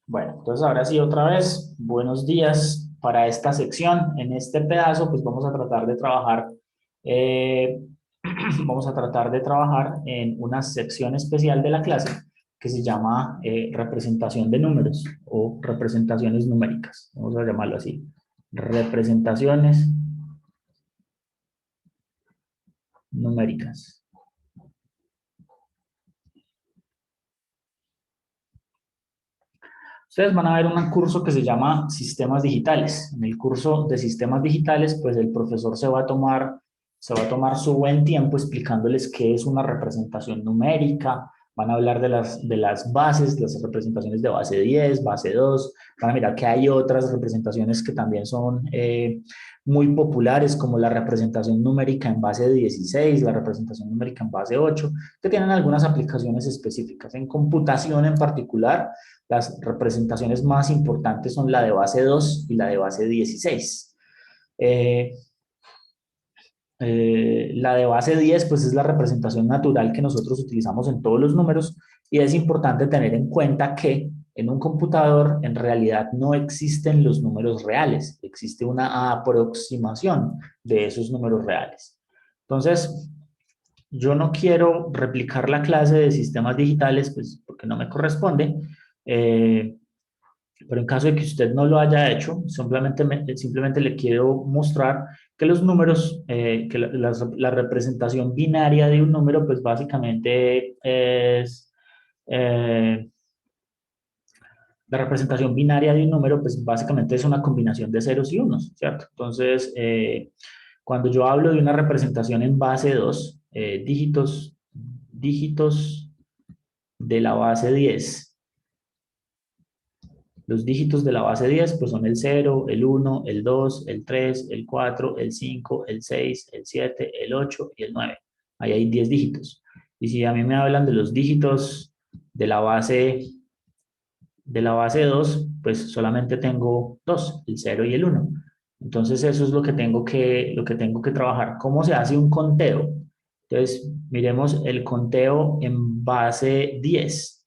Bueno, entonces ahora sí, otra vez, buenos días para esta sección. En este pedazo, pues vamos a tratar de trabajar, eh, vamos a tratar de trabajar en una sección especial de la clase que se llama representación de números o representaciones numéricas. Vamos a llamarlo así. Representaciones numéricas. Ustedes van a ver un curso que se llama Sistemas Digitales. En el curso de Sistemas Digitales, pues el profesor se va a tomar su buen tiempo explicándoles qué es una representación numérica. Van a hablar de las bases, las representaciones de base 10, base 2. Van a mirar que hay otras representaciones que también son muy populares, como la representación numérica en base 16, la representación numérica en base 8, que tienen algunas aplicaciones específicas. En computación en particular, las representaciones más importantes son la de base 2 y la de base 16. Eh, la de base 10 pues es la representación natural que nosotros utilizamos en todos los números y es importante tener en cuenta que en un computador en realidad no existen los números reales, existe una aproximación de esos números reales. Entonces, yo no quiero replicar la clase de sistemas digitales, pues porque no me corresponde, eh, pero en caso de que usted no lo haya hecho, simplemente le quiero mostrar que los números, que la representación binaria de un número, pues básicamente es, eh, la representación binaria de un número, pues básicamente es una combinación de ceros y unos, ¿cierto? Entonces, cuando yo hablo de una representación en base 2, dígitos de la base 10. Los dígitos de la base 10 pues son el 0, el 1, el 2, el 3, el 4, el 5, el 6, el 7, el 8 y el 9. Ahí hay 10 dígitos. Y si a mí me hablan de los dígitos de la base 2, pues solamente tengo dos, el 0 y el 1. Entonces eso es lo que tengo que trabajar. ¿Cómo se hace un conteo? Entonces, miremos el conteo en base 10.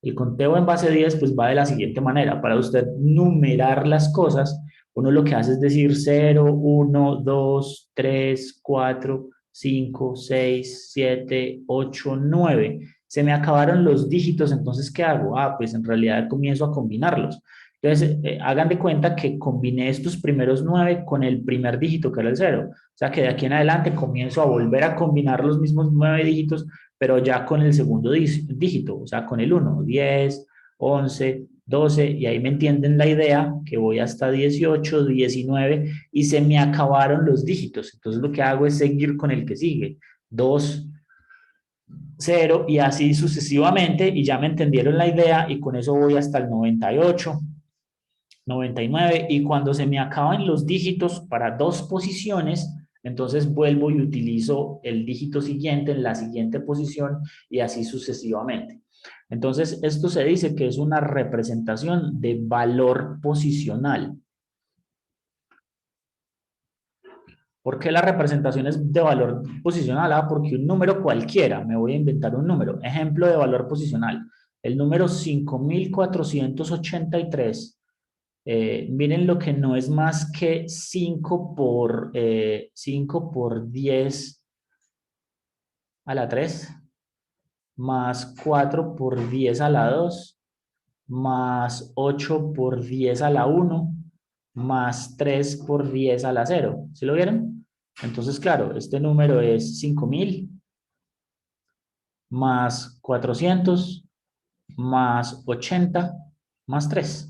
El conteo en base 10 pues va de la siguiente manera. Para usted numerar las cosas, uno lo que hace es decir 0, 1, 2, 3, 4, 5, 6, 7, 8, 9. Se me acabaron los dígitos, entonces ¿qué hago? Pues en realidad comienzo a combinarlos. Entonces, hagan de cuenta que combiné estos primeros 9 con el primer dígito, que era el 0. O sea que de aquí en adelante comienzo a volver a combinar los mismos 9 dígitos pero ya con el segundo dígito, o sea, con el 1, 10, 11, 12, y ahí me entienden la idea, que voy hasta 18, 19, y se me acabaron los dígitos. Entonces lo que hago es seguir con el que sigue, 2, 0, y así sucesivamente, y ya me entendieron la idea, y con eso voy hasta el 98, 99, y cuando se me acaban los dígitos para dos posiciones, entonces vuelvo y utilizo el dígito siguiente en la siguiente posición y así sucesivamente. Entonces, esto se dice que es una representación de valor posicional. ¿Por qué la representación es de valor posicional? Porque un número cualquiera, me voy a inventar un número, ejemplo de valor posicional, el número 5483. Miren lo que no es más que 5 por 10 a la 3 más 4 por 10 a la 2 más 8 por 10 a la 1 más 3 por 10 a la 0. ¿Sí lo vieron? Entonces, claro, este número es 5000 más 400 más 80 más 3.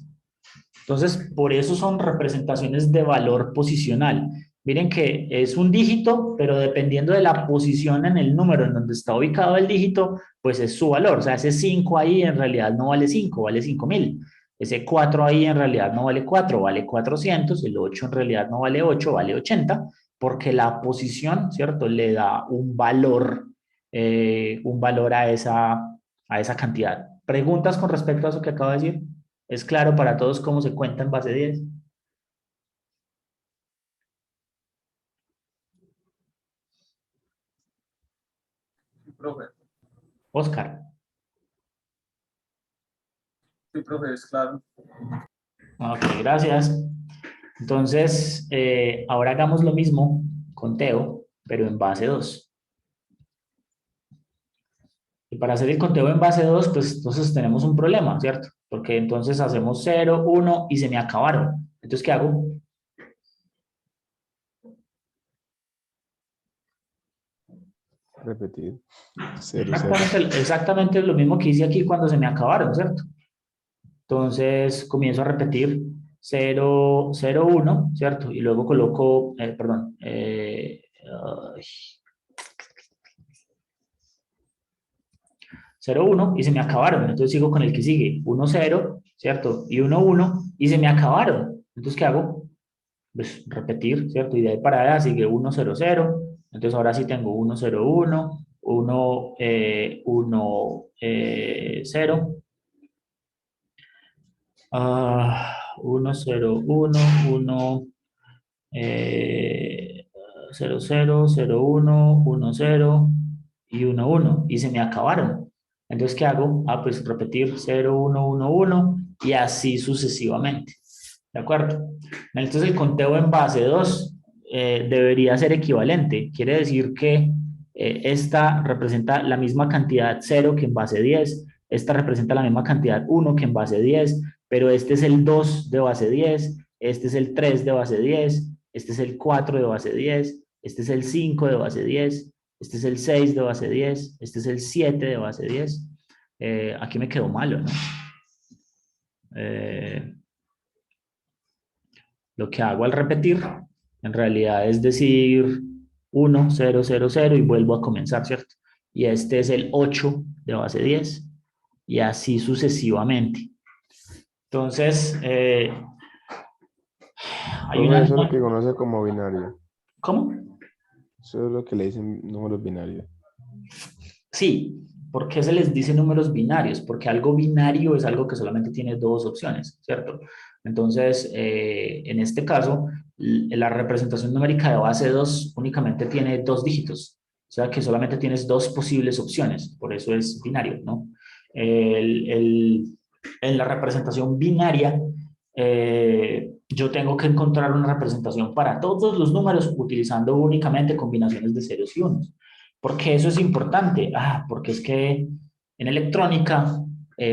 Entonces, por eso son representaciones de valor posicional. Miren que es un dígito, pero dependiendo de la posición en el número en donde está ubicado el dígito, pues es su valor. O sea, ese 5 ahí en realidad no vale 5, vale 5000. Ese 4 ahí en realidad no vale 4, vale 400. El 8 en realidad no vale 8, vale 80, porque la posición, ¿cierto? Le da un valor a esa cantidad. ¿Preguntas con respecto a eso que acabo de decir? ¿Es claro para todos cómo se cuenta en base 10? Sí, profe. Oscar. Sí, profe, es claro. Ok, gracias. Entonces, ahora hagamos lo mismo, conteo, pero en base 2. Y para hacer el conteo en base 2, pues entonces tenemos un problema, ¿cierto? Porque entonces hacemos 0, 1 y se me acabaron. Entonces, ¿qué hago? Repetir. 0, 0. Exactamente lo mismo que hice aquí cuando se me acabaron, ¿cierto? Entonces comienzo a repetir 0, 0, 1, ¿cierto? Y luego coloco, perdón, ay, 0, 1 y se me acabaron. Entonces sigo con el que sigue, 1, 0, ¿cierto? Y 1, 1 y se me acabaron. Entonces, ¿qué hago? Pues repetir, ¿cierto? Y de ahí para allá sigue 1, 0, 0. Entonces ahora sí tengo 1, 0, 1, 1, 1, 0. 1, 0, 1, 1, 0, 0, 0, 1, 1, 0 y 1, 1. Y se me acabaron. Entonces, ¿qué hago? Pues repetir 0, 1, 1, 1 y así sucesivamente. ¿De acuerdo? Entonces, el conteo en base 2 debería ser equivalente. Quiere decir que esta representa la misma cantidad 0 que en base 10, esta representa la misma cantidad 1 que en base 10, pero este es el 2 de base 10, este es el 3 de base 10, este es el 4 de base 10, este es el 5 de base 10, este es el 6 de base 10, este es el 7 de base 10. Aquí me quedó malo, ¿no? Lo que hago al repetir, en realidad es decir 1, 0, 0, 0 y vuelvo a comenzar, ¿cierto? Y este es el 8 de base 10 y así sucesivamente. Entonces, hay Profe, una... eso es lo que conoce como binario. ¿Cómo? Eso es lo que le dicen números binarios. Sí, ¿por qué se les dice números binarios? Porque algo binario es algo que solamente tiene dos opciones, ¿cierto? Entonces, en este caso, la representación numérica de base 2 únicamente tiene dos dígitos, o sea que solamente tienes dos posibles opciones, por eso es binario, ¿no? El, el, en la representación binaria, yo tengo que encontrar una representación para todos los números utilizando únicamente combinaciones de ceros y unos. ¿Por qué eso es importante? Porque es que en electrónica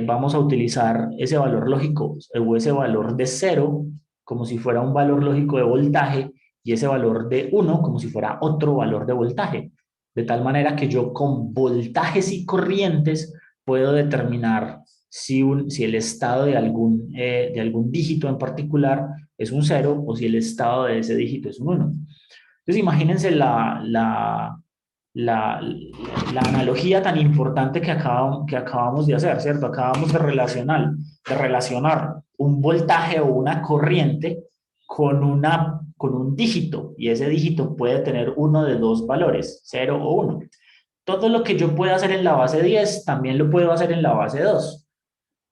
vamos a utilizar ese valor lógico o ese valor de 0 como si fuera un valor lógico de voltaje y ese valor de 1 como si fuera otro valor de voltaje. De tal manera que yo con voltajes y corrientes puedo determinar si el estado de algún dígito en particular es un 0 o si el estado de ese dígito es un 1. Entonces imagínense la, la analogía tan importante que acabamos de hacer, ¿cierto? Acabamos de relacionar un voltaje o una corriente con un dígito, y ese dígito puede tener uno de dos valores, 0 o 1. Todo lo que yo pueda hacer en la base 10 también lo puedo hacer en la base 2.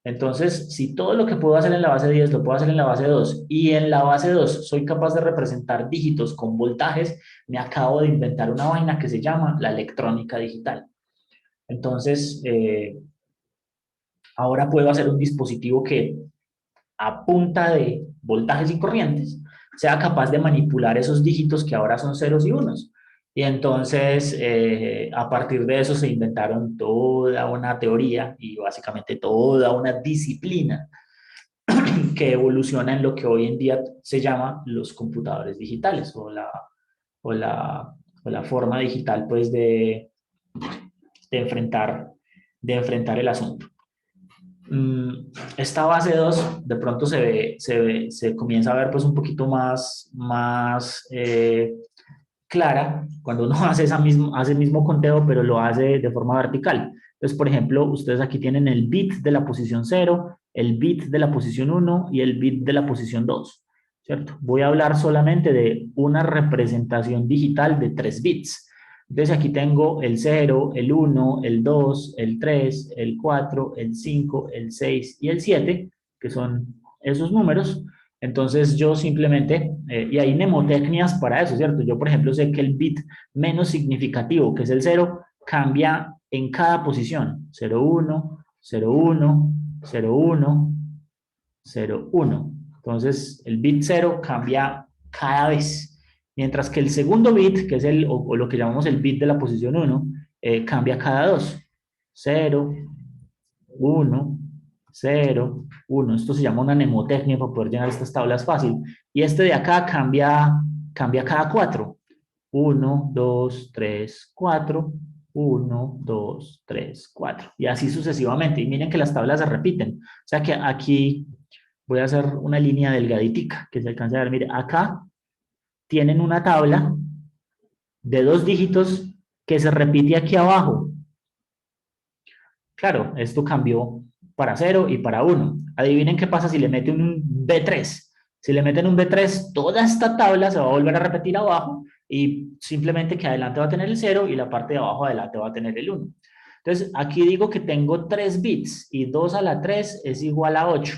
Entonces, si todo lo que puedo hacer en la base 10 lo puedo hacer en la base 2 y en la base 2 soy capaz de representar dígitos con voltajes, me acabo de inventar una vaina que se llama la electrónica digital. Entonces, ahora puedo hacer un dispositivo que a punta de voltajes y corrientes sea capaz de manipular esos dígitos que ahora son ceros y unos. Y entonces, a partir de eso se inventaron toda una teoría y básicamente toda una disciplina que evoluciona en lo que hoy en día se llama los computadores digitales o la, o la forma digital pues de, enfrentar, de enfrentar el asunto. Esta base 2 de pronto se comienza a ver pues un poquito más clara cuando uno hace el mismo conteo, pero lo hace de forma vertical. Entonces, por ejemplo, ustedes aquí tienen el bit de la posición 0, el bit de la posición 1 y el bit de la posición 2, ¿cierto? Voy a hablar solamente de una representación digital de 3 bits. Entonces, aquí tengo el 0, el 1, el 2, el 3, el 4, el 5, el 6 y el 7, que son esos números. Entonces yo simplemente, y hay mnemotecnias para eso, ¿cierto? Yo, por ejemplo, sé que el bit menos significativo, que es el 0, cambia en cada posición. 0, 1, 0, 1, 0, 1, 0, 1. Entonces, el bit 0 cambia cada vez. Mientras que el segundo bit, que es o lo que llamamos el bit de la posición 1, cambia cada 2. 0, 1, 0, 1. Esto se llama una mnemotecnia para poder llenar estas tablas fácil. Y este de acá cambia cada 4. 1, 2, 3, 4. 1, 2, 3, 4. Y así sucesivamente. Y miren que las tablas se repiten. O sea que aquí voy a hacer una línea delgaditica que se alcance a ver. Mire, acá tienen una tabla de 2 dígitos que se repite aquí abajo. Claro, esto cambió para 0 y para 1. Adivinen qué pasa si le meten un B3. Si le meten un B3, toda esta tabla se va a volver a repetir abajo y simplemente que adelante va a tener el 0 y la parte de abajo adelante va a tener el 1. Entonces, aquí digo que tengo 3 bits y 2 a la 3 es igual a 8.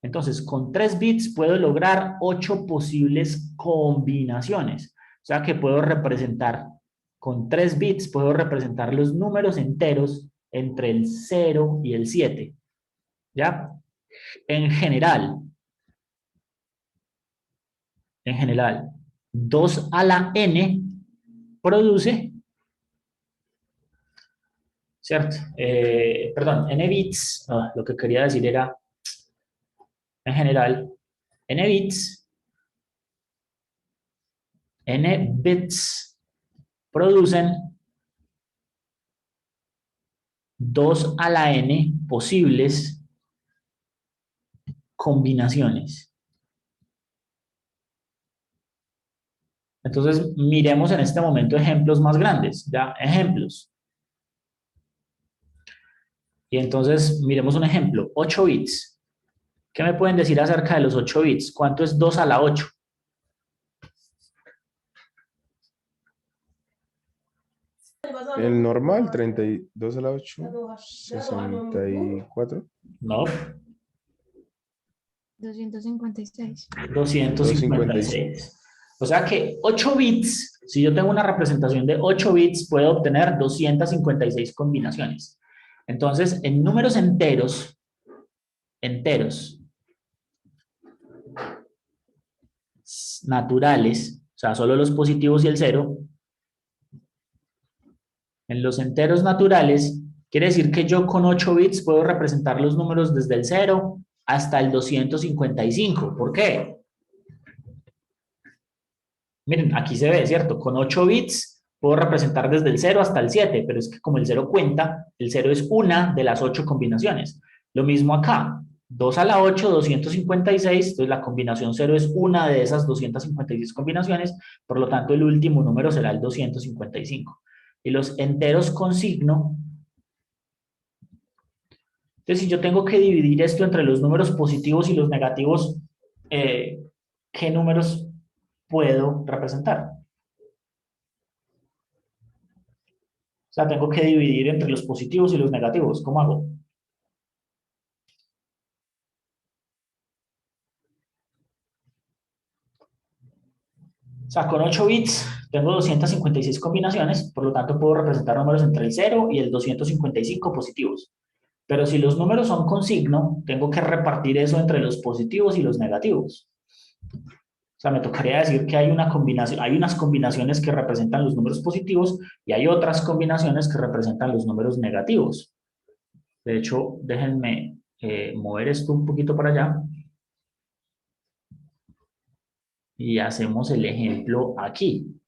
Entonces, con 3 bits puedo lograr 8 posibles combinaciones. O sea que puedo representar, con 3 bits puedo representar los números enteros entre el 0 y el 7. ¿Ya? En general, 2 a la n produce, ¿cierto? Perdón, n bits, lo que quería decir era, en general, n bits producen 2 a la n posibles combinaciones. Entonces, miremos en este momento ejemplos más grandes, ¿ya? Ejemplos. Y entonces, miremos un ejemplo, 8 bits. ¿Qué me pueden decir acerca de los 8 bits? ¿Cuánto es 2 a la 8? El normal, 32 a la 8, 64. No, 256. 256. 256. O sea que 8 bits, si yo tengo una representación de 8 bits, puedo obtener 256 combinaciones. Entonces, en números enteros, naturales, o sea, solo los positivos y el 0, en los enteros naturales, quiere decir que yo con 8 bits puedo representar los números desde el 0 hasta el 255. ¿Por qué? Miren, aquí se ve, ¿cierto? Con 8 bits puedo representar desde el 0 hasta el 7, pero es que como el 0 cuenta, el 0 es una de las 8 combinaciones. Lo mismo acá, 2 a la 8, 256, entonces la combinación 0 es una de esas 256 combinaciones, por lo tanto el último número será el 255. Y los enteros con signo, entonces si yo tengo que dividir esto entre los números positivos y los negativos, ¿qué números puedo representar? O sea, tengo que dividir entre los positivos y los negativos. ¿Cómo hago? O sea, con 8 bits tengo 256 combinaciones, por lo tanto puedo representar números entre el 0 y el 255 positivos. Pero si los números son con signo, tengo que repartir eso entre los positivos y los negativos. O sea, me tocaría decir que hay unas combinaciones que representan los números positivos y hay otras combinaciones que representan los números negativos. De hecho, déjenme mover esto un poquito para allá. Y hacemos el ejemplo aquí.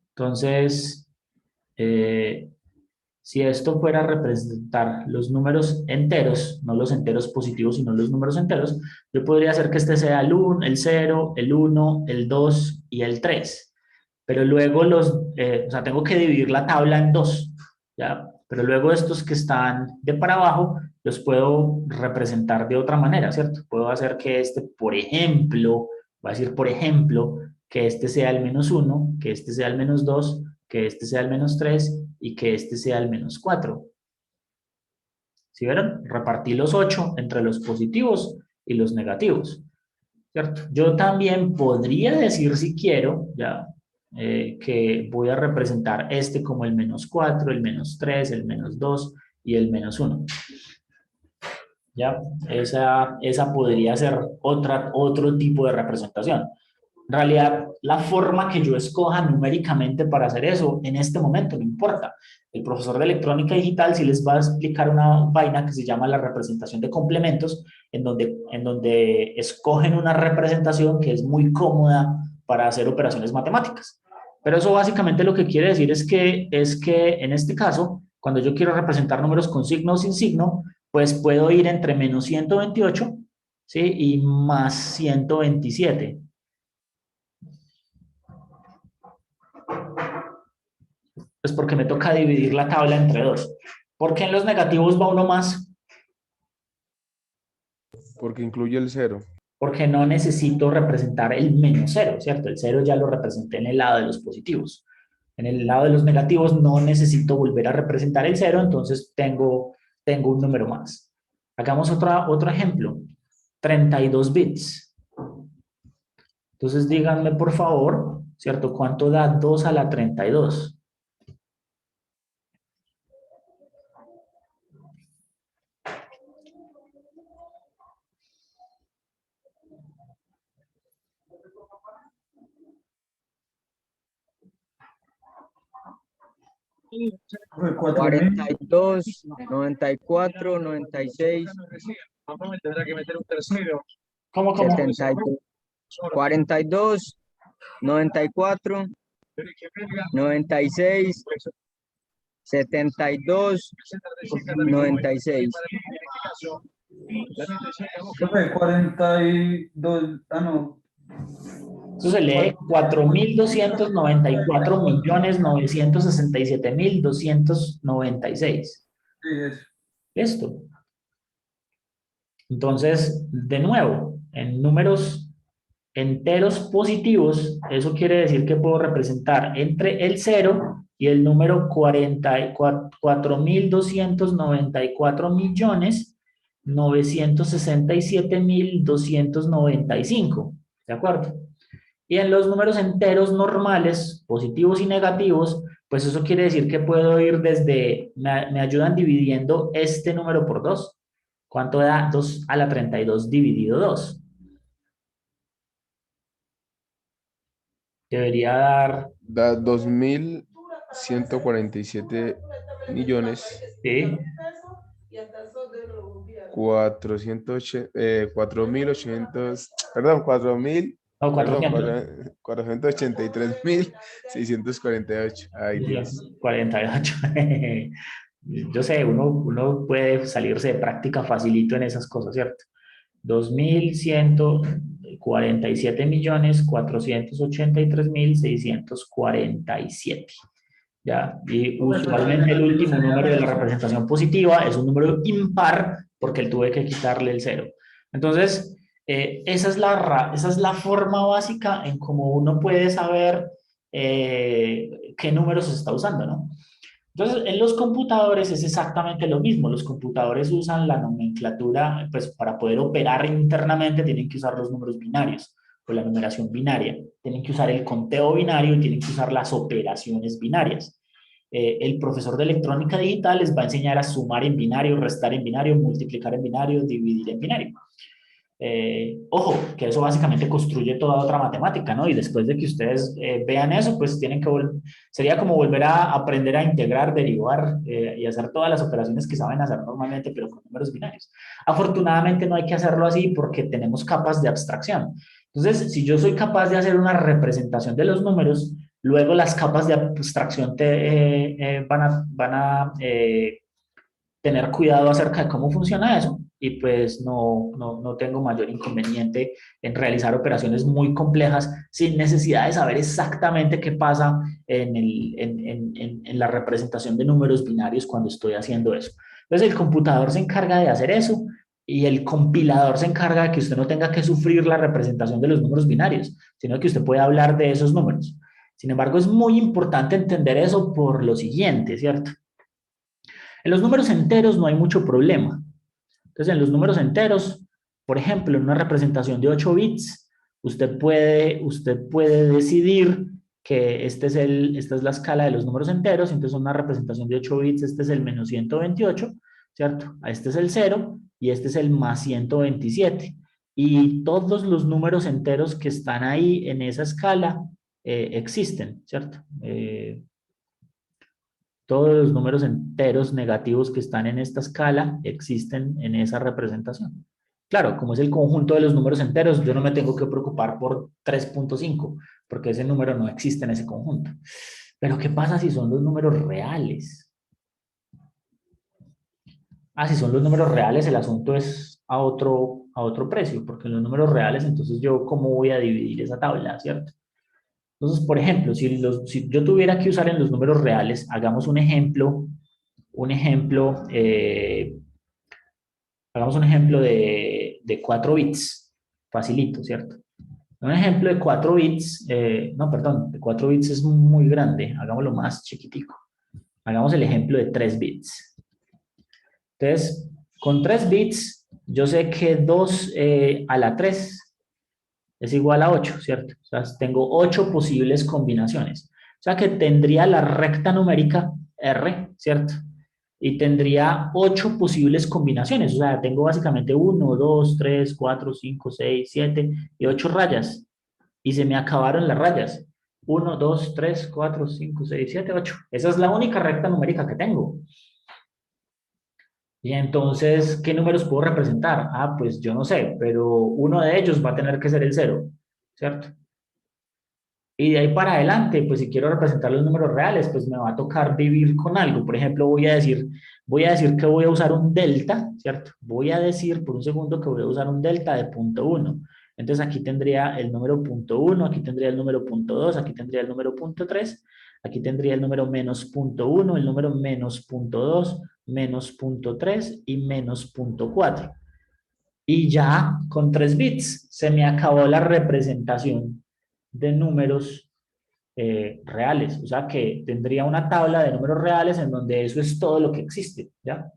Entonces, si esto fuera a representar los números enteros, no los enteros positivos, sino los números enteros, yo podría hacer que este sea el 1, el 0, el 1, el 2 y el 3. Pero luego o sea, tengo que dividir la tabla en dos, ¿ya? Pero luego estos que están de para abajo, los puedo representar de otra manera, ¿cierto? Puedo hacer que este, por ejemplo, voy a decir por ejemplo, que este sea el -1, que este sea el -2, que este sea el -3 y que este sea el -4. ¿Sí vieron? Repartí los 8 entre los positivos y los negativos, ¿cierto? Yo también podría decir, si quiero, ya, que voy a representar este como el -4, el -3, el -2 y el -1. ¿ya? Esa podría ser otro tipo de representación. En realidad, la forma que yo escoja numéricamente para hacer eso, en este momento no importa. El profesor de electrónica digital sí les va a explicar una vaina que se llama la representación de complementos, en donde escogen una representación que es muy cómoda para hacer operaciones matemáticas. Pero eso básicamente lo que quiere decir es que en este caso, cuando yo quiero representar números con signo o sin signo, pues puedo ir entre menos 128, ¿sí? Y más 127. Pues porque me toca dividir la tabla entre dos. ¿Por qué en los negativos va uno más? Porque incluye el cero. Porque no necesito representar el menos cero, ¿cierto? El cero ya lo representé en el lado de los positivos. En el lado de los negativos no necesito volver a representar el cero, entonces tengo un número más. Hagamos otro ejemplo. 32 bits. Entonces díganme, por favor, ¿cierto? ¿Cuánto da 2 a la 32? 42, 94, 96, ¿Cómo? 72, 42, 94, 96, 72, 96. Profe, 42, no. Eso se lee 4.294.967.296. Sí, eso. Listo. Entonces, de nuevo, en números enteros positivos, eso quiere decir que puedo representar entre el 0 y el número 4.294.967.295. ¿De acuerdo? Y en los números enteros normales, positivos y negativos, pues eso quiere decir que puedo ir me ayudan dividiendo este número por 2. ¿Cuánto da 2 a la 32 dividido 2? Debería dar, Da 2.147 millones ¿sí? 4.800, perdón, 4.000, No, perdón, 400. 483.648. Ay, Dios. 48. Yo sé, uno puede salirse de práctica facilito en esas cosas, ¿cierto? 2.147.483.647. ¿Ya? Y usualmente el último número de la representación positiva es un número impar porque él tuve que quitarle el cero. Entonces, esa es la forma básica en cómo uno puede saber qué números se está usando, ¿no? Entonces, en los computadores es exactamente lo mismo. Los computadores usan la nomenclatura, pues para poder operar internamente tienen que usar los números binarios o la numeración binaria. Tienen que usar el conteo binario y tienen que usar las operaciones binarias. El profesor de electrónica digital les va a enseñar a sumar en binario, restar en binario, multiplicar en binario, dividir en binario. Ojo, que eso básicamente construye toda otra matemática, ¿no? Y después de que ustedes vean eso, pues tienen que sería como volver a aprender a integrar, derivar y hacer todas las operaciones que saben hacer normalmente, pero con números binarios. Afortunadamente no hay que hacerlo así porque tenemos capas de abstracción. Entonces, si yo soy capaz de hacer una representación de los números, luego las capas de abstracción van a tener cuidado acerca de cómo funciona eso y pues no tengo mayor inconveniente en realizar operaciones muy complejas sin necesidad de saber exactamente qué pasa en la representación de números binarios cuando estoy haciendo eso. Entonces el computador se encarga de hacer eso y el compilador se encarga de que usted no tenga que sufrir la representación de los números binarios, sino que usted puede hablar de esos números. Sin embargo, es muy importante entender eso por lo siguiente, ¿cierto? En los números enteros no hay mucho problema. Entonces, en los números enteros, por ejemplo, en una representación de 8 bits, usted puede decidir que esta es la escala de los números enteros, entonces una representación de 8 bits, este es el menos 128, ¿cierto? Este es el 0 y este es el más 127. Y todos los números enteros que están ahí en esa escala existen, ¿cierto? Todos los números enteros negativos que están en esta escala existen en esa representación. Claro, como es el conjunto de los números enteros, yo no me tengo que preocupar por 3.5, porque ese número no existe en ese conjunto. Pero ¿qué pasa si son los números reales? Si son los números reales, el asunto es a otro precio, porque en los números reales, entonces yo, ¿cómo voy a dividir esa tabla, cierto? Entonces, por ejemplo, si yo tuviera que usar en los números reales, hagamos hagamos un ejemplo de 4 bits, facilito, ¿cierto? Un ejemplo de 4 bits, no, perdón, de 4 bits es muy grande, hagámoslo más chiquitico. Hagamos el ejemplo de 3 bits. Entonces, con 3 bits, yo sé que 2 a la 3 es igual a 8, ¿cierto? O sea, tengo 8 posibles combinaciones. O sea que tendría la recta numérica R, ¿cierto? Y tendría 8 posibles combinaciones. O sea, tengo básicamente 1, 2, 3, 4, 5, 6, 7 y 8 rayas. Y se me acabaron las rayas. 1, 2, 3, 4, 5, 6, 7, 8. Esa es la única recta numérica que tengo. Y entonces, ¿qué números puedo representar? Pues yo no sé, pero uno de ellos va a tener que ser el 0, ¿cierto? Y de ahí para adelante, pues si quiero representar los números reales, pues me va a tocar vivir con algo. Por ejemplo, voy a decir que voy a usar un delta, ¿cierto? Voy a decir por un segundo que voy a usar un delta de 0.1. Entonces aquí tendría el número 0.1, aquí tendría el número 0.2, aquí tendría el número 0.3, aquí tendría el número menos 0.1, el número menos 0.2, menos 0.3 y menos 0.4. Y ya con 3 bits se me acabó la representación de números reales. O sea que tendría una tabla de números reales en donde eso es todo lo que existe, ¿ya?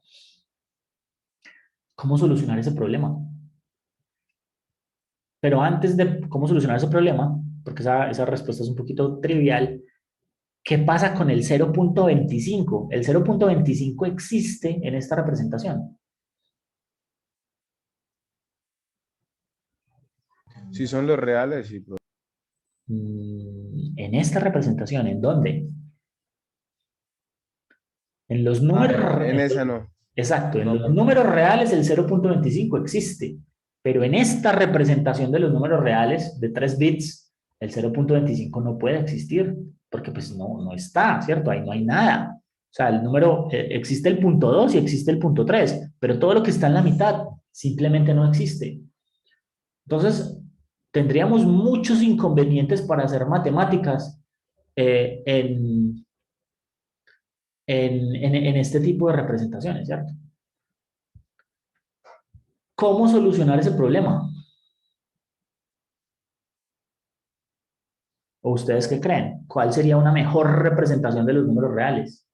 ¿Cómo solucionar ese problema? Pero antes de cómo solucionar ese problema, porque esa respuesta es un poquito trivial, ¿qué pasa con el 0.25? El 0.25 existe en esta representación. Si son los reales, sí. En esta representación, ¿en dónde? En los números... En esa no. Exacto, en No, los números reales el 0.25 existe, pero en esta representación de los números reales de 3 bits, el 0.25 no puede existir, porque pues no está, ¿cierto? Ahí no hay nada. O sea, el número, existe el punto 2 y existe el punto 3, pero todo lo que está en la mitad simplemente no existe. Entonces, tendríamos muchos inconvenientes para hacer matemáticas en este tipo de representaciones, ¿cierto? ¿Cómo solucionar ese problema? ¿O ustedes qué creen? ¿Cuál sería una mejor representación de los números reales?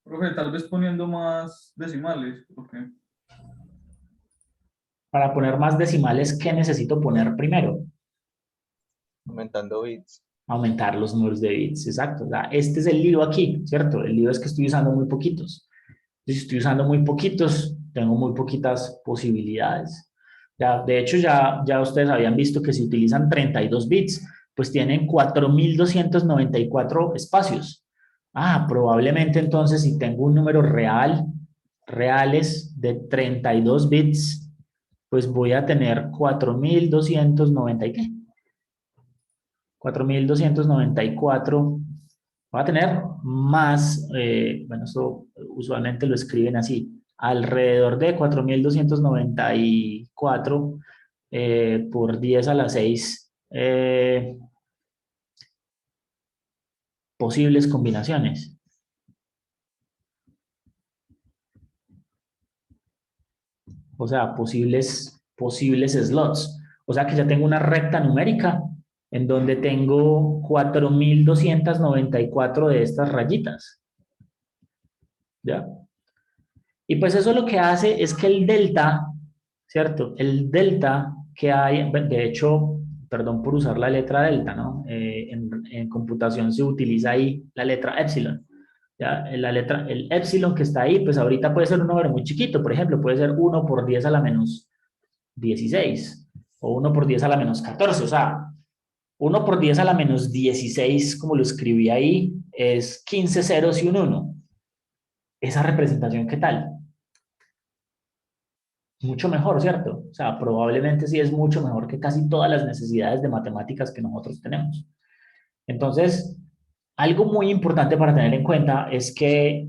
Profe, tal vez poniendo más decimales, porque Para poner más decimales, ¿qué necesito poner primero? Aumentando bits. Aumentar los números de bits, exacto. O sea, este es el lío aquí, ¿cierto? El lío es que estoy usando muy poquitos. Si estoy usando muy poquitos, tengo muy poquitas posibilidades. Ya, de hecho, ya ustedes habían visto que si utilizan 32 bits, pues tienen 4.294 espacios. Probablemente entonces si tengo un número reales de 32 bits, pues voy a tener 4.290 y qué. 4.294, va a tener más, bueno, eso usualmente lo escriben así, alrededor de 4.294 por 10 a la 6 posibles combinaciones. O sea, posibles slots. O sea que ya tengo una recta numérica en donde tengo 4.294 de estas rayitas. ¿Ya? Y pues eso lo que hace es que el delta, ¿cierto? El delta que hay, de hecho, perdón por usar la letra delta, ¿no? En computación se utiliza ahí la letra epsilon. ¿Ya? El epsilon que está ahí, pues ahorita puede ser un número muy chiquito, por ejemplo, puede ser 1 por 10 a la menos 16 o 1 por 10 a la menos 14, o sea, 1 por 10 a la menos 16, como lo escribí ahí, es 15 ceros y un 1. Esa representación, ¿qué tal? Mucho mejor, ¿cierto? O sea, probablemente sí es mucho mejor que casi todas las necesidades de matemáticas que nosotros tenemos. Entonces, algo muy importante para tener en cuenta es que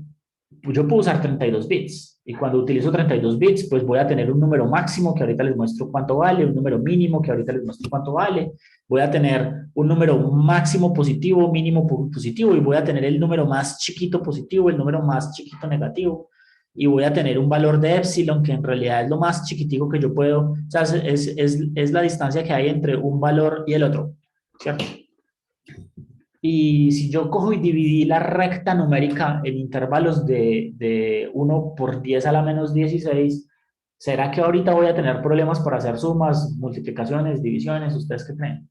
yo puedo usar 32 bits y cuando utilizo 32 bits, pues voy a tener un número máximo que ahorita les muestro cuánto vale, un número mínimo que ahorita les muestro cuánto vale, voy a tener un número máximo positivo, mínimo positivo y voy a tener el número más chiquito positivo, el número más chiquito negativo y voy a tener un valor de epsilon que en realidad es lo más chiquitico que yo puedo, o sea, es la distancia que hay entre un valor y el otro, ¿cierto? Y si yo cojo y dividí la recta numérica en intervalos de 1 por 10 a la menos 16, ¿será que ahorita voy a tener problemas para hacer sumas, multiplicaciones, divisiones? ¿Ustedes qué creen?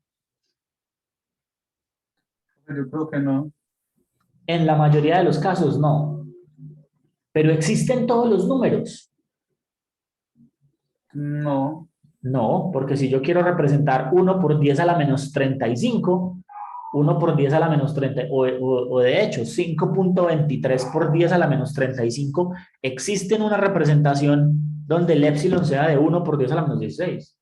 Yo creo que no. En la mayoría de los casos, no. Pero existen todos los números. No. No, porque si yo quiero representar 1 por 10 a la menos 35, 1 por 10 a la menos 30, o de hecho 5.23 por 10 a la menos 35, existe en una representación donde el epsilon sea de 1 por 10 a la menos 16.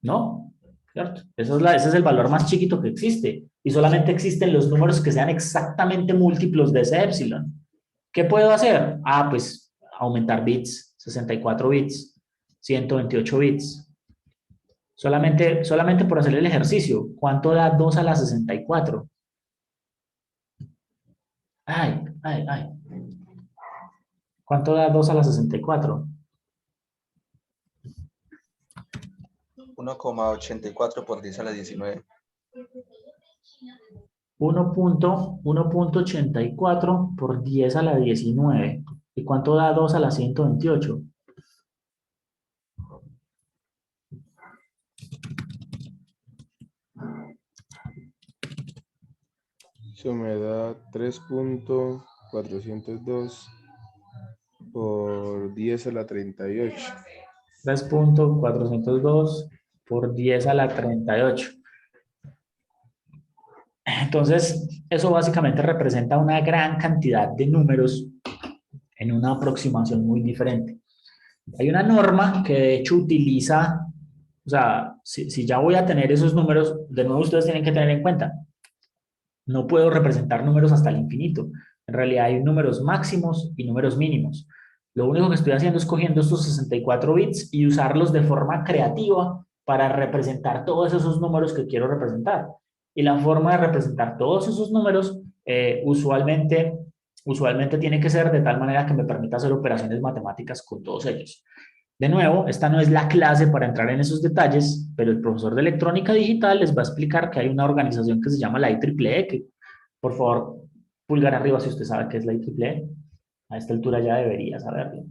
¿No? ¿Cierto? Ese es el valor más chiquito que existe. Y solamente existen los números que sean exactamente múltiplos de ese epsilon. ¿Qué puedo hacer? Ah, pues aumentar bits, 64 bits, 128 bits. Solamente por hacer el ejercicio. ¿Cuánto da 2 a la 64? Ay, ay, ay. ¿Cuánto da 2 a la 64? 1,84 por 10 a la 19. 1.84 por 10 a la 19. ¿Y cuánto da 2 a la 128? Eso me da 3.402 por 10 a la 38. 3.402 por 10 a la 38. Entonces, eso básicamente representa una gran cantidad de números en una aproximación muy diferente. Hay una norma que de hecho utiliza, o sea, si ya voy a tener esos números, de nuevo ustedes tienen que tener en cuenta, no puedo representar números hasta el infinito. En realidad hay números máximos y números mínimos. Lo único que estoy haciendo es cogiendo estos 64 bits y usarlos de forma creativa para representar todos esos números que quiero representar. Y la forma de representar todos esos números usualmente tiene que ser de tal manera que me permita hacer operaciones matemáticas con todos ellos. De nuevo, esta no es la clase para entrar en esos detalles, pero el profesor de electrónica digital les va a explicar que hay una organización que se llama la IEEE, que por favor, pulgar arriba si usted sabe qué es la IEEE. A esta altura ya debería saberlo.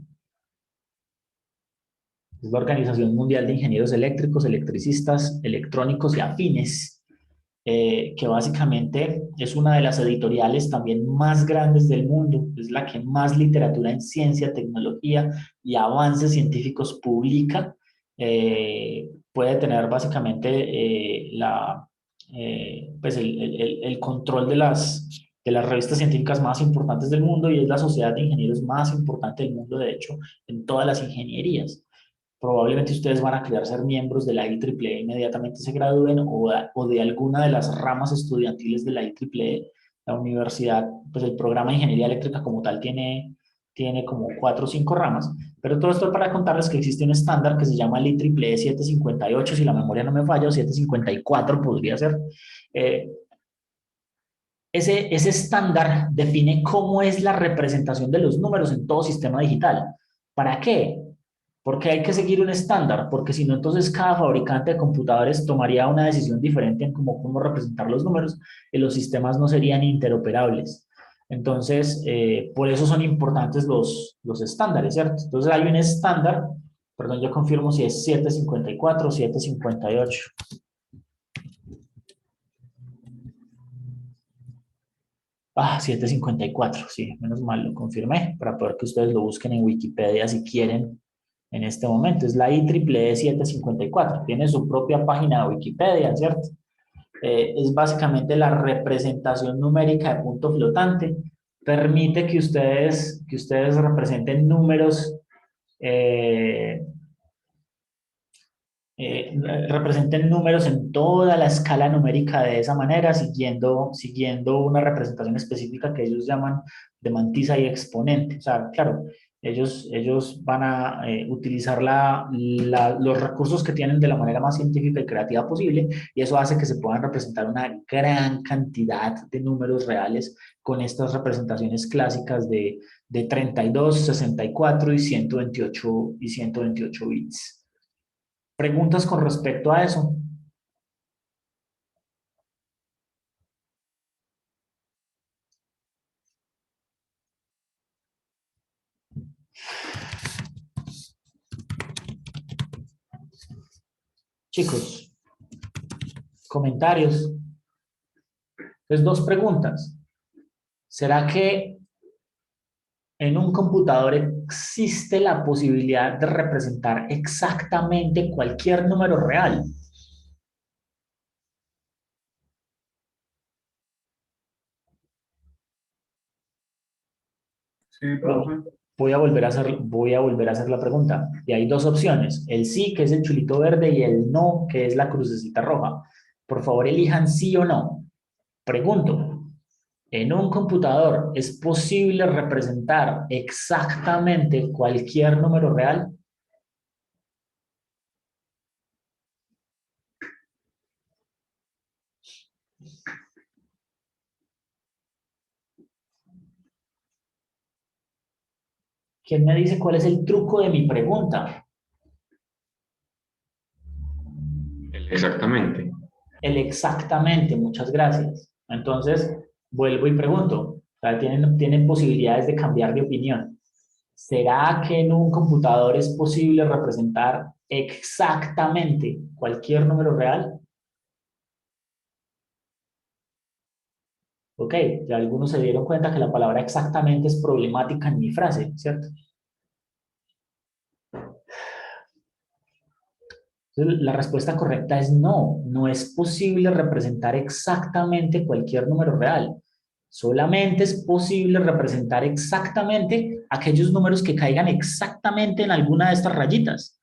Es la Organización Mundial de Ingenieros Eléctricos, Electricistas, Electrónicos y Afines, que básicamente es una de las editoriales también más grandes del mundo, es la que más literatura en ciencia, tecnología y avances científicos publica. Puede tener básicamente pues el control de las revistas científicas más importantes del mundo y es la sociedad de ingenieros más importante del mundo, de hecho, en todas las ingenierías. Probablemente ustedes van a querer ser miembros de la IEEE inmediatamente se gradúen o de alguna de las ramas estudiantiles de la IEEE. La universidad, pues el programa de ingeniería eléctrica como tal tiene como 4 o 5 ramas, pero todo esto para contarles que existe un estándar que se llama el IEEE 758, si la memoria no me falla, o 754 podría ser. Ese estándar define cómo es la representación de los números en todo sistema digital. ¿Para qué? Porque hay que seguir un estándar, porque si no, entonces cada fabricante de computadores tomaría una decisión diferente en cómo representar los números y los sistemas no serían interoperables. Entonces, por eso son importantes los estándares, ¿cierto? Entonces hay un estándar, perdón, yo confirmo si es 754 o 758. Ah, 754, sí, menos mal, lo confirmé, para poder que ustedes lo busquen en Wikipedia si quieren en este momento. Es la IEEE 754, tiene su propia página de Wikipedia, ¿cierto? Es básicamente la representación numérica de punto flotante. Permite que ustedes representen números, representen números en toda la escala numérica de esa manera, siguiendo una representación específica que ellos llaman de mantisa y exponente. O sea, claro, ellos van a utilizar los recursos que tienen de la manera más científica y creativa posible, y eso hace que se puedan representar una gran cantidad de números reales con estas representaciones clásicas de 32, 64 y 128 bits. ¿Preguntas con respecto a eso? Chicos, comentarios. Entonces, dos preguntas. ¿Será que en un computador existe la posibilidad de representar exactamente cualquier número real? Sí, profe. Voy a volver a hacer la pregunta. Y hay dos opciones. El sí, que es el chulito verde, y el no, que es la crucecita roja. Por favor, elijan sí o no. Pregunto, ¿en un computador es posible representar exactamente cualquier número real? ¿Quién me dice cuál es el truco de mi pregunta? Exactamente. El exactamente, muchas gracias. Entonces, vuelvo y pregunto, o sea, tienen posibilidades de cambiar de opinión. ¿Será que en un computador es posible representar exactamente cualquier número real? Ok, ya algunos se dieron cuenta que la palabra exactamente es problemática en mi frase, ¿cierto? Entonces, la respuesta correcta es no, no es posible representar exactamente cualquier número real. Solamente es posible representar exactamente aquellos números que caigan exactamente en alguna de estas rayitas,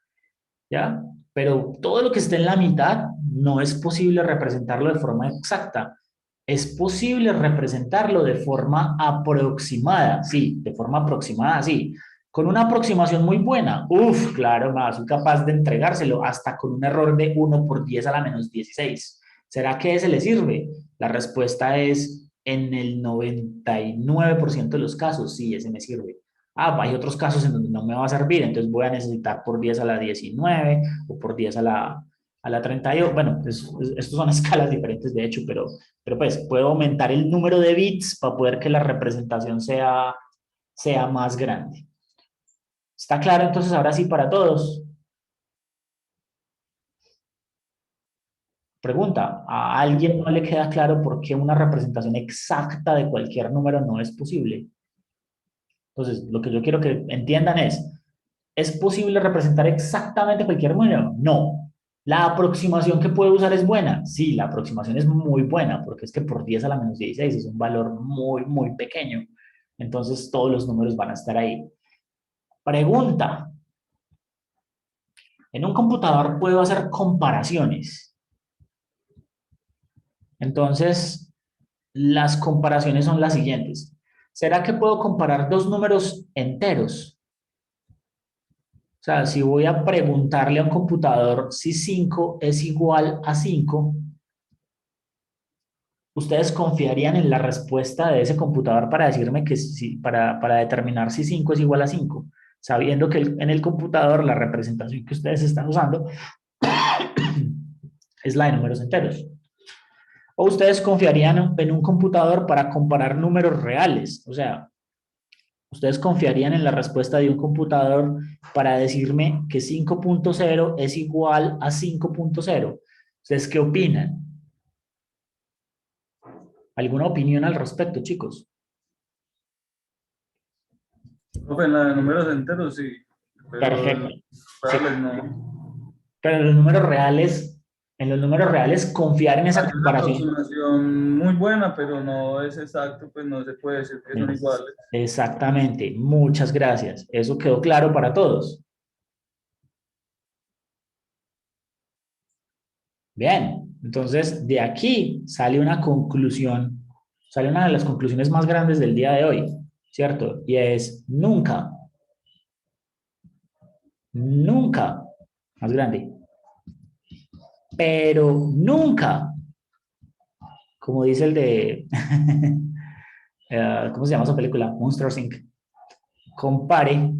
¿ya? Pero todo lo que esté en la mitad no es posible representarlo de forma exacta. Es posible representarlo de forma aproximada, sí, de forma aproximada, sí. Con una aproximación muy buena, claro, más soy capaz de entregárselo hasta con un error de 1 por 10 a la menos 16. ¿Será que ese le sirve? La respuesta es en el 99% de los casos, sí, ese me sirve. Ah, hay otros casos en donde no me va a servir, entonces voy a necesitar por 10 a la 19 o por 10 a la 32. Bueno, estos son escalas diferentes de hecho, pero pues puedo aumentar el número de bits para poder que la representación sea más grande. ¿Está claro entonces ahora sí para todos? Pregunta, ¿a alguien no le queda claro por qué una representación exacta de cualquier número no es posible? Entonces, lo que yo quiero que entiendan ¿es posible representar exactamente cualquier número? No. ¿La aproximación que puedo usar es buena? Sí, la aproximación es muy buena, porque es que por 10 a la menos 16 es un valor muy, muy pequeño. Entonces, todos los números van a estar ahí. Pregunta. En un computador puedo hacer comparaciones. Entonces, las comparaciones son las siguientes. ¿Será que puedo comparar dos números enteros? O sea, si voy a preguntarle a un computador si 5 es igual a 5, ¿ustedes confiarían en la respuesta de ese computador para decirme que sí, para determinar si 5 es igual a 5? Sabiendo que en el computador la representación que ustedes están usando es la de números enteros. ¿O ustedes confiarían en un computador para comparar números reales? O sea, ¿ustedes confiarían en la respuesta de un computador para decirme que 5.0 es igual a 5.0? ¿Ustedes qué opinan? ¿Alguna opinión al respecto, chicos? Profe, en la de números enteros sí, pero Perfecto. en Sí. reales no. Pero en los números reales, confiar en esa Hay una comparación. aproximación muy buena, pero no es exacto, pues no se puede decir que son iguales. Exactamente. Muchas gracias. Eso quedó claro para todos. Bien. Entonces, de aquí sale una conclusión, sale una de las conclusiones más grandes del día de hoy, ¿cierto? Y es nunca, nunca, más grande, pero nunca, como dice el de, ¿cómo se llama esa película? Monsters Inc. Compare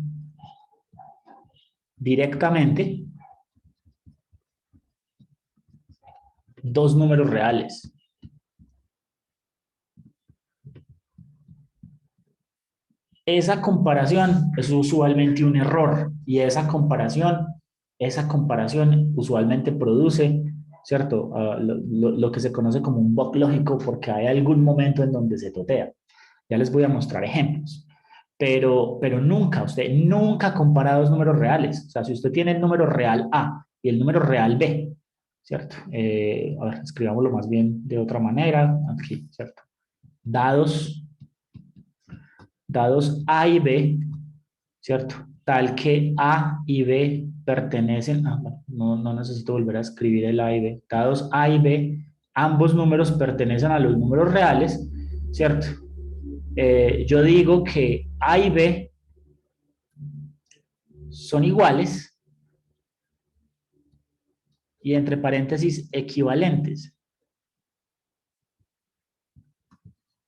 directamente dos números reales. Esa comparación es usualmente un error y esa comparación usualmente produce, ¿cierto? Lo que se conoce como un bug lógico porque hay algún momento en donde se totea. Ya les voy a mostrar ejemplos. Pero nunca, usted nunca compara dos números reales. O sea, si usted tiene el número real A y el número real B, ¿cierto? A ver, escribámoslo más bien de otra manera. Aquí, ¿cierto? Dados A y B, ¿cierto? Tal que A y B pertenecen, no necesito volver a escribir el A y B, dados A y B, ambos números pertenecen a los números reales, ¿cierto? Yo digo que A y B son iguales y entre paréntesis equivalentes.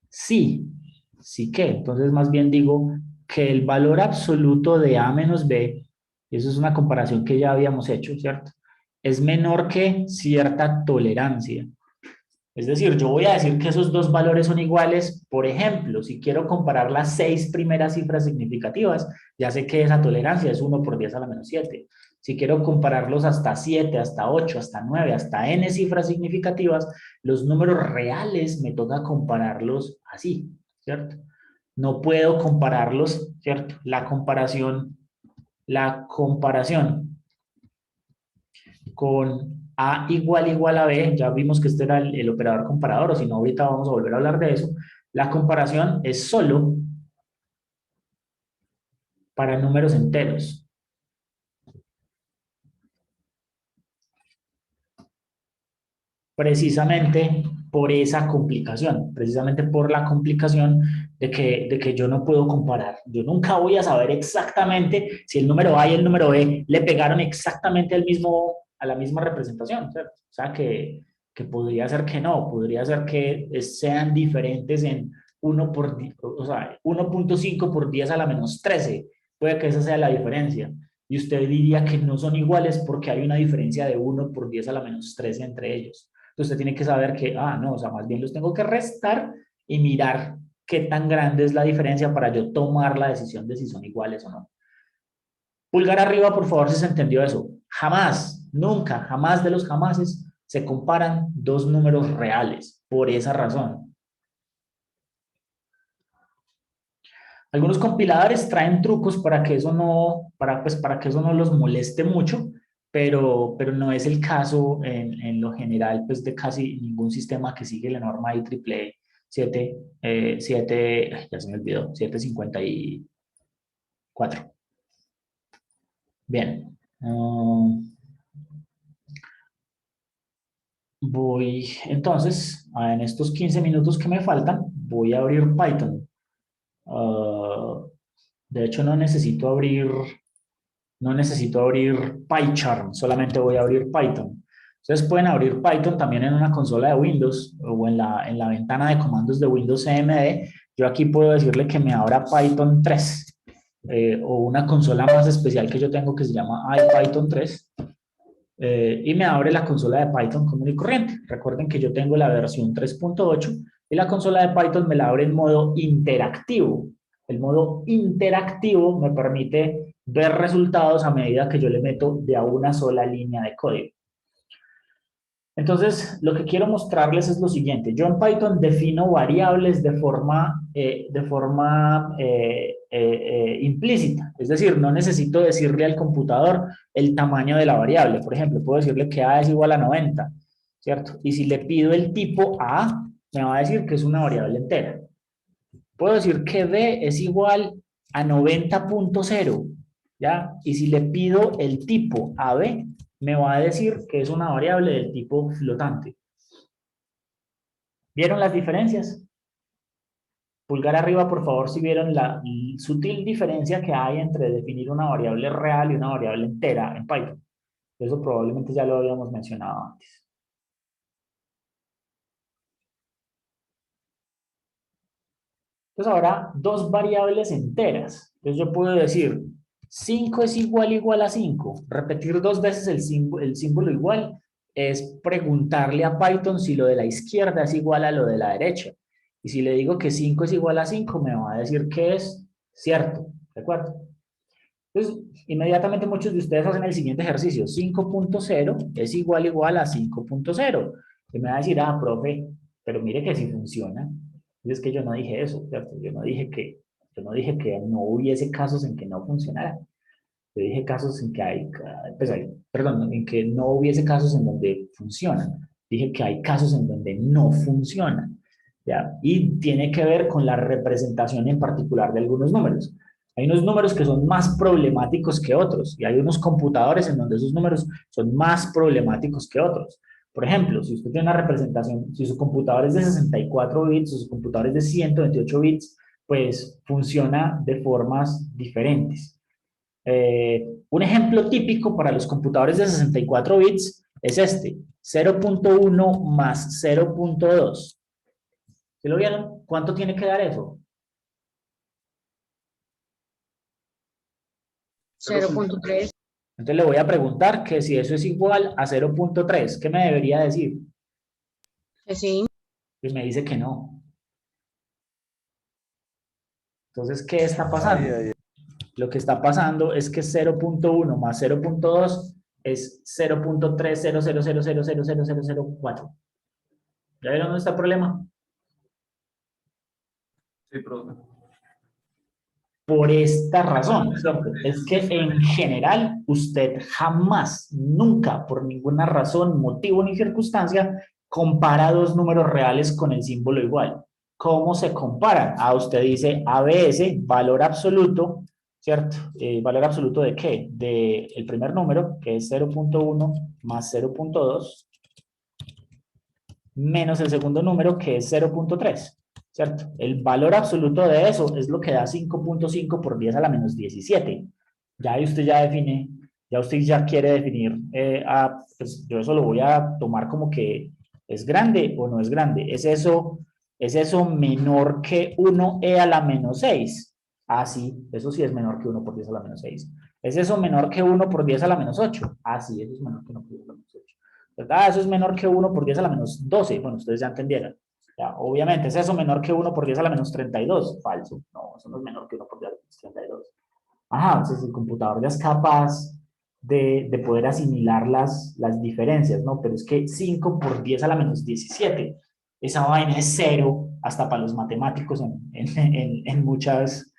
Sí, sí que, entonces más bien digo que el valor absoluto de A menos B, y eso es una comparación que ya habíamos hecho, ¿cierto? Es menor que cierta tolerancia. Es decir, yo voy a decir que esos dos valores son iguales, por ejemplo, si quiero comparar las 6 primeras cifras significativas, ya sé que esa tolerancia es 1 por 10 a la menos 7. Si quiero compararlos hasta 7, hasta 8, hasta 9, hasta n cifras significativas, los números reales me toca compararlos así, ¿cierto? No puedo compararlos, ¿cierto? La comparación con A igual a B, ya vimos que este era el operador comparador, o si no, ahorita vamos a volver a hablar de eso. La comparación es solo para números enteros. Precisamente por esa complicación, precisamente por la complicación de que yo no puedo comparar. Yo nunca voy a saber exactamente si el número A y el número B le pegaron exactamente a la misma representación, ¿cierto? O sea, que podría ser que no, podría ser que sean diferentes en 1.5 por 10 a la menos 13. Puede que esa sea la diferencia. Y usted diría que no son iguales porque hay una diferencia de 1 por 10 a la menos 13 entre ellos. Entonces usted tiene que saber que, no, o sea, más bien los tengo que restar y mirar qué tan grande es la diferencia para yo tomar la decisión de si son iguales o no. Pulgar arriba, por favor, si se entendió eso. Jamás, nunca, jamás de los jamases se comparan dos números reales, por esa razón. Algunos compiladores traen trucos para que eso no, para que eso no los moleste mucho, pero no es el caso en lo general pues, de casi ningún sistema que sigue la norma IEEE 7, ya se me olvidó, 754. Bien. Voy, entonces, en estos 15 minutos que me faltan, voy a abrir Python. De hecho, no necesito abrir PyCharm, solamente voy a abrir Python. Ustedes pueden abrir Python también en una consola de Windows o en la ventana de comandos de Windows CMD. Yo aquí puedo decirle que me abra Python 3 o una consola más especial que yo tengo que se llama IPython 3. y me abre la consola de Python común y corriente. Recuerden que yo tengo la versión 3.8 y la consola de Python me la abre en modo interactivo. El modo interactivo me permite ver resultados a medida que yo le meto de a una sola línea de código. Entonces, lo que quiero mostrarles es lo siguiente. Yo en Python defino variables de forma implícita. Es decir, no necesito decirle al computador el tamaño de la variable. Por ejemplo, puedo decirle que A es igual a 90, ¿cierto? Y si le pido el tipo A, me va a decir que es una variable entera. Puedo decir que B es igual a 90.0, ¿ya? Y si le pido el tipo a B, me va a decir que es una variable del tipo flotante. ¿Vieron las diferencias? Pulgar arriba, por favor, si vieron la sutil diferencia que hay entre definir una variable real y una variable entera en Python. Eso probablemente ya lo habíamos mencionado antes. Entonces ahora, dos variables enteras. Entonces yo puedo decir, 5 es igual a 5. Repetir dos veces el símbolo igual es preguntarle a Python si lo de la izquierda es igual a lo de la derecha. Y si le digo que 5 es igual a 5, me va a decir que es cierto. ¿De acuerdo? Entonces, inmediatamente muchos de ustedes hacen el siguiente ejercicio. 5.0 es igual a 5.0. Y me va a decir, ah, profe, pero mire que sí funciona. Y es que yo no dije eso, ¿cierto? Yo no dije que no hubiese casos en que no funcionara. Yo dije casos en que perdón, en que no hubiese casos en donde funcionan. Dije que hay casos en donde no funcionan, ¿ya? Y tiene que ver con la representación en particular de algunos números. Hay unos números que son más problemáticos que otros y hay unos computadores en donde esos números son más problemáticos que otros. Por ejemplo, si usted tiene una representación, si su computador es de 64 bits o su computador es de 128 bits, pues funciona de formas diferentes. Un ejemplo típico para los computadores de 64 bits es este, 0.1 más 0.2. ¿Se lo vieron? ¿Cuánto tiene que dar eso? 0.3. Entonces le voy a preguntar que si eso es igual a 0.3, ¿qué me debería decir? Que sí. Y me dice que no. Entonces, ¿qué está pasando? Lo que está pasando es que 0.1 más 0.2 es 0.300000004. ¿Ya vieron dónde está el problema? Sí, profe. Por esta razón, es que en general usted jamás, nunca, por ninguna razón, motivo ni circunstancia, compara dos números reales con el símbolo igual. ¿Cómo se comparan? Usted dice ABS, valor absoluto, ¿cierto? ¿Valor absoluto de qué? Del primer número, que es 0.1 más 0.2, menos el segundo número, que es 0.3. ¿Cierto? El valor absoluto de eso es lo que da 5.5 por 10 a la menos 17. Ya ahí usted ya define, ya usted ya quiere definir, pues yo eso lo voy a tomar como que es grande o no es grande. ¿Es eso menor que 1e a la menos 6? Ah, sí, eso sí es menor que 1 por 10 a la menos 6. ¿Es eso menor que 1 por 10 a la menos 8? Ah, sí, eso es menor que 1 por 10 a la menos 8. ¿Verdad? Eso es menor que 1 por 10 a la menos 12. Bueno, ustedes ya entendieron. Ya, obviamente, ¿es eso menor que 1 por 10 a la menos 32? Falso. No, eso no es menor que 1 por 10 a la menos 32. Ajá, entonces el computador ya es capaz de poder asimilar las diferencias, ¿no? Pero es que 5 por 10 a la menos 17, esa vaina es cero hasta para los matemáticos en muchas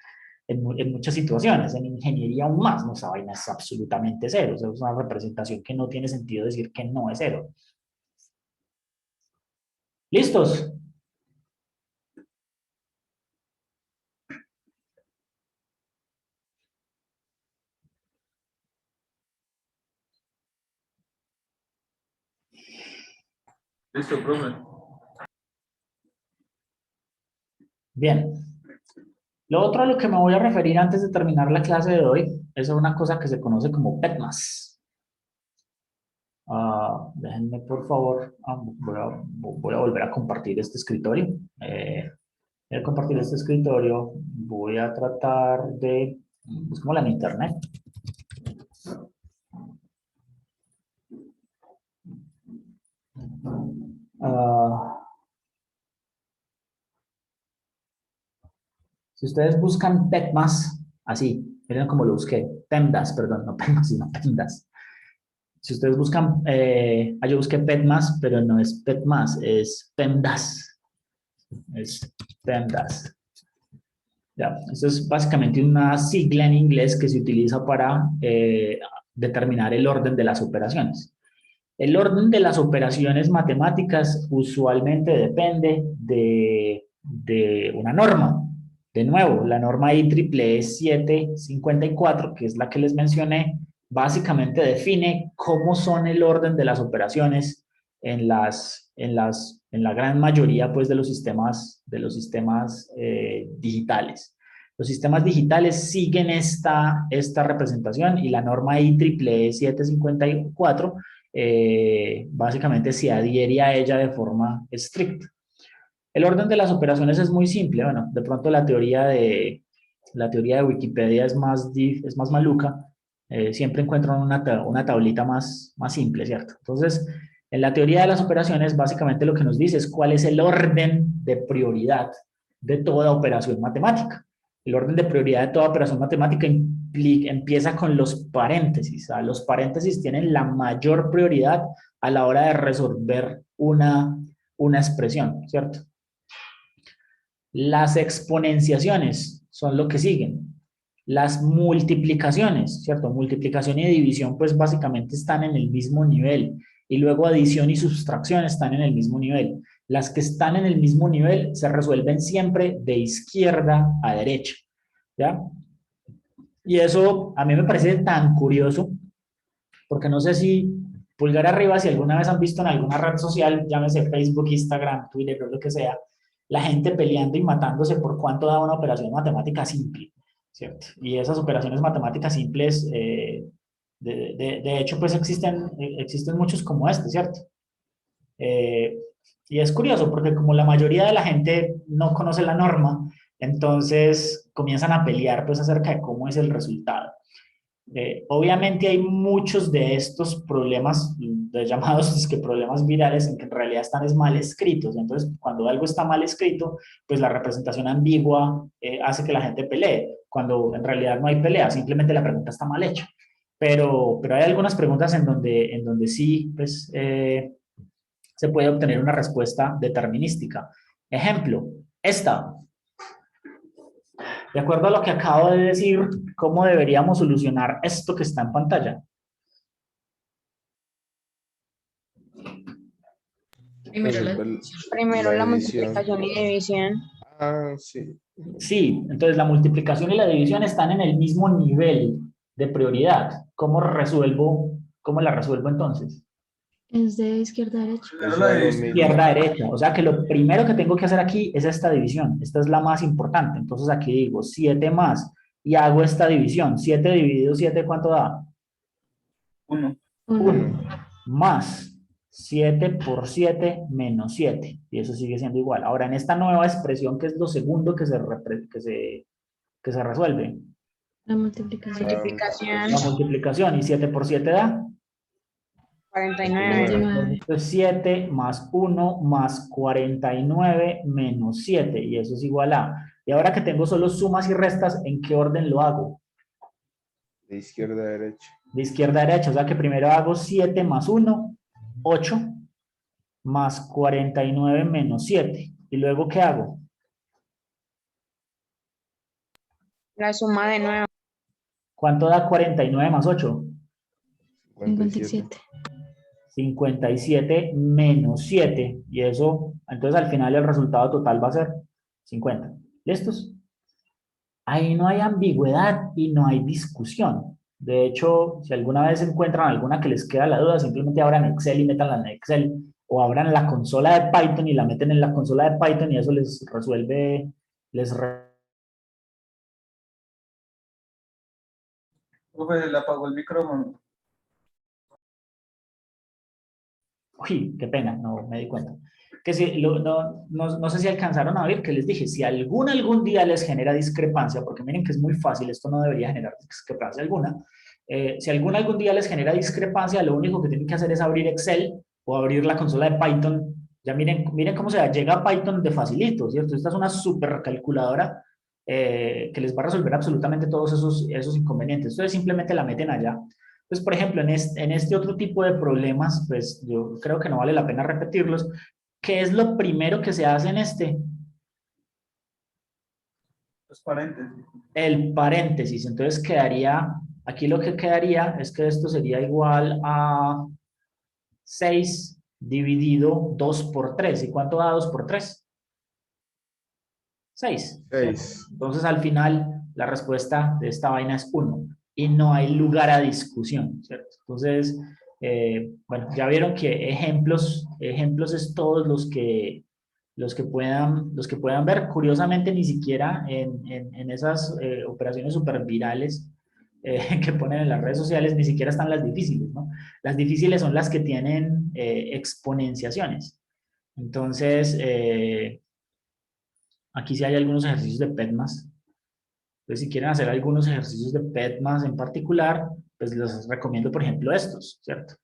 situaciones. En ingeniería aún más, ¿no? Esa vaina es absolutamente cero. O sea, es una representación que no tiene sentido decir que no es cero. ¿Listos? Listo, profe. Bien. Lo otro a lo que me voy a referir antes de terminar la clase de hoy es a una cosa que se conoce como PETMAS. Déjenme, por favor, voy a volver a compartir este escritorio. Voy a compartir este escritorio. Voy a tratar busquémosla en internet. Si ustedes buscan PEMDAS, así, miren cómo lo busqué, PEMDAS, perdón, no PEMDAS, sino PEMDAS. Si ustedes buscan, yo busqué PEMDAS, pero no es PEMDAS, es PEMDAS. Es PEMDAS. Ya, esto es básicamente una sigla en inglés que se utiliza para determinar el orden de las operaciones. El orden de las operaciones matemáticas usualmente depende de una norma. De nuevo, la norma IEEE 754, que es la que les mencioné, básicamente define cómo son el orden de las operaciones en la gran mayoría pues, de los sistemas digitales. Los sistemas digitales siguen esta representación y la norma IEEE 754 básicamente se adhiere a ella de forma estricta. El orden de las operaciones es muy simple. Bueno, de pronto la teoría de Wikipedia es más maluca. Siempre encuentran una tablita más simple, ¿cierto? Entonces, en la teoría de las operaciones, básicamente lo que nos dice es cuál es el orden de prioridad de toda operación matemática. El orden de prioridad de toda operación matemática empieza con los paréntesis. Los paréntesis tienen la mayor prioridad a la hora de resolver una expresión, ¿cierto? Las exponenciaciones son lo que siguen. Las multiplicaciones, ¿cierto? Multiplicación y división, pues básicamente están en el mismo nivel. Y luego adición y sustracción están en el mismo nivel. Las que están en el mismo nivel se resuelven siempre de izquierda a derecha, ¿ya? Y eso a mí me parece tan curioso, porque no sé si, pulgar arriba, si alguna vez han visto en alguna red social, llámese Facebook, Instagram, Twitter, o lo que sea, la gente peleando y matándose por cuánto da una operación matemática simple, ¿cierto? Y esas operaciones matemáticas simples, de hecho, pues existen muchos como este, ¿cierto? Y es curioso porque como la mayoría de la gente no conoce la norma, entonces comienzan a pelear pues acerca de cómo es el resultado. Obviamente hay muchos de estos problemas, llamados problemas virales, en que en realidad están mal escritos. Entonces, cuando algo está mal escrito, pues la representación ambigua hace que la gente pelee, cuando en realidad no hay pelea, simplemente la pregunta está mal hecha. Pero hay algunas preguntas en donde sí pues, se puede obtener una respuesta determinística. Ejemplo, esta. De acuerdo a lo que acabo de decir, ¿cómo deberíamos solucionar esto que está en pantalla? Primero la edición. multiplicación y división. Ah, sí. Sí, entonces la multiplicación y la división están en el mismo nivel de prioridad. ¿Cómo la resuelvo entonces? Es de izquierda a derecha. Primero Eso la es lo división. mismo. Izquierda a derecha. O sea que lo primero que tengo que hacer aquí es esta división. Esta es la más importante. Entonces aquí digo 7 más y hago esta división. 7 dividido 7, ¿cuánto da? 1. 1 más 7 por 7 menos 7. Y eso sigue siendo igual. Ahora, en esta nueva expresión, ¿qué es lo segundo que se resuelve? La multiplicación. Multiplicación. La multiplicación. ¿Y 7 por 7 da? 49. 49. Entonces 7 más 1 más 49 menos 7. Y eso es igual a... Y ahora que tengo solo sumas y restas, ¿en qué orden lo hago? De izquierda a derecha. De izquierda a derecha. O sea que primero hago 7 más 1, 8, más 49 menos 7. ¿Y luego qué hago? La suma de nuevo. ¿Cuánto da 49 más 8? 57. 57 menos 7. Y eso, entonces al final el resultado total va a ser 50. ¿Listos? Ahí no hay ambigüedad y no hay discusión. De hecho, si alguna vez encuentran alguna que les queda la duda, simplemente abran Excel y métanla en Excel. O abran la consola de Python y la meten en la consola de Python y eso les resuelve, Profe, le apagó el micrófono. Uy, qué pena, no me di cuenta. Que si, no sé si alcanzaron a ver que les dije, si algún día les genera discrepancia, porque miren que es muy fácil, esto no debería generar discrepancia alguna. Si algún día les genera discrepancia, lo único que tienen que hacer es abrir Excel o abrir la consola de Python Ya miren cómo se llega a Python de facilito, ¿cierto? Esta es una super calculadora que les va a resolver absolutamente todos esos inconvenientes. Entonces simplemente la meten allá. Entonces, por ejemplo, en este otro tipo de problemas, pues yo creo que no vale la pena repetirlos. ¿Qué es lo primero que se hace en este? Los paréntesis. El paréntesis. Entonces quedaría, aquí lo que quedaría es que esto sería igual a 6 dividido 2 por 3. ¿Y cuánto da 2 por 3? 6. 6. Entonces, al final, la respuesta de esta vaina es 1 y no hay lugar a discusión, ¿cierto? Entonces, bueno, ya vieron que ejemplos es todos los que puedan ver. Curiosamente, ni siquiera en esas operaciones súper virales que ponen en las redes sociales, ni siquiera están las difíciles, ¿no? Las difíciles son las que tienen exponenciaciones. Entonces, aquí sí hay algunos ejercicios de PEDMAS. Entonces, si quieren hacer algunos ejercicios de PEDMAS en particular, pues les recomiendo, por ejemplo, estos, ¿cierto?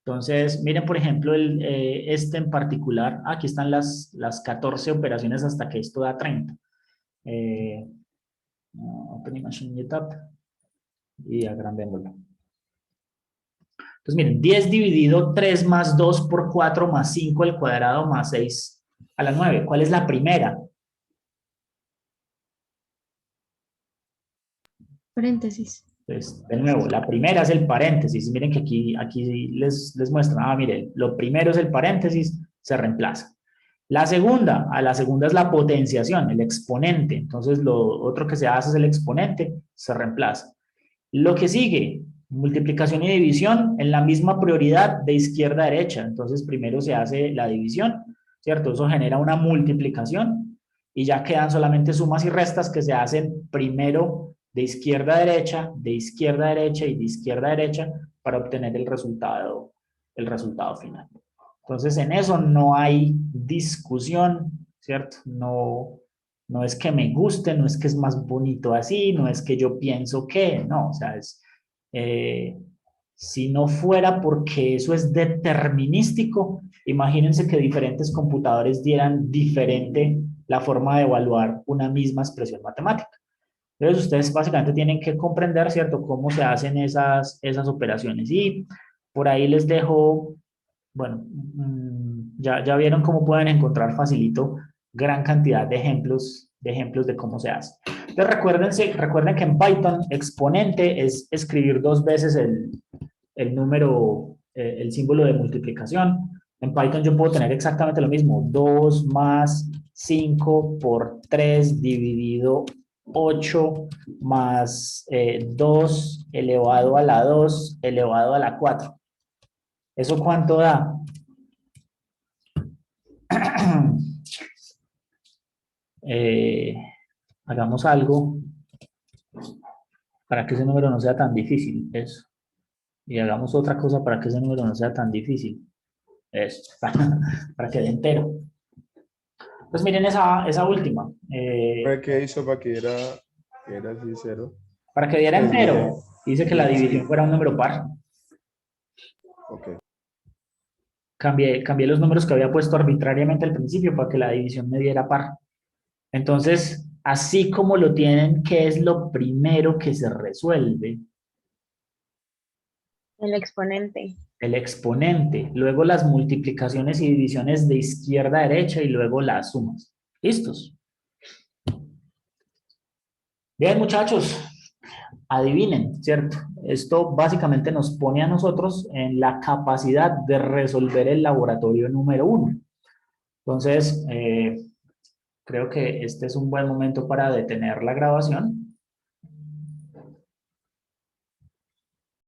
Entonces, miren, por ejemplo, este en particular. Aquí están las 14 operaciones hasta que esto da 30. Open Image Meetup y agrandémoslo. Entonces, miren, 10 dividido 3 más 2 por 4 más 5 al cuadrado más 6 a la 9. ¿Cuál es la primera? Paréntesis. Entonces, de nuevo, la primera es el paréntesis. Miren que aquí les muestran, miren, lo primero es el paréntesis, se reemplaza. La segunda es la potenciación, el exponente. Entonces, lo otro que se hace es el exponente, se reemplaza. Lo que sigue, multiplicación y división en la misma prioridad de izquierda a derecha. Entonces, primero se hace la división, ¿cierto? Eso genera una multiplicación y ya quedan solamente sumas y restas que se hacen primero de izquierda a derecha y de izquierda a derecha para obtener el resultado final. Entonces, en eso no hay discusión, ¿cierto? No es que me guste, no es que es más bonito así, no es que yo pienso que, no, o sea, si no fuera porque eso es determinístico, imagínense que diferentes computadores dieran diferente la forma de evaluar una misma expresión matemática. Entonces, ustedes básicamente tienen que comprender, ¿cierto?, cómo se hacen esas operaciones. Y por ahí les dejo, bueno, ya vieron cómo pueden encontrar facilito gran cantidad de ejemplos de cómo se hace. Entonces, recuerden que en Python exponente es escribir 2 veces el número, el símbolo de multiplicación. En Python yo puedo tener exactamente lo mismo, 2 más 5 por 3 dividido 8 más 2 elevado a la 2 elevado a la 4. ¿Eso cuánto da? Hagamos algo para que ese número no sea tan difícil. Eso. Y hagamos otra cosa para que ese número no sea tan difícil. Eso. Para que dé entero. Entonces miren esa última. ¿Qué hizo para que era así 0? Para que diera entero. Dice que la división fuera un número par. Ok. Cambié los números que había puesto arbitrariamente al principio para que la división me diera par. Entonces, así como lo tienen, ¿qué es lo primero que se resuelve? El exponente. El exponente. Luego las multiplicaciones y divisiones de izquierda a derecha y luego las sumas. ¿Listos? Bien, muchachos. Adivinen, ¿cierto? Esto básicamente nos pone a nosotros en la capacidad de resolver el laboratorio número 1. Entonces, creo que este es un buen momento para detener la grabación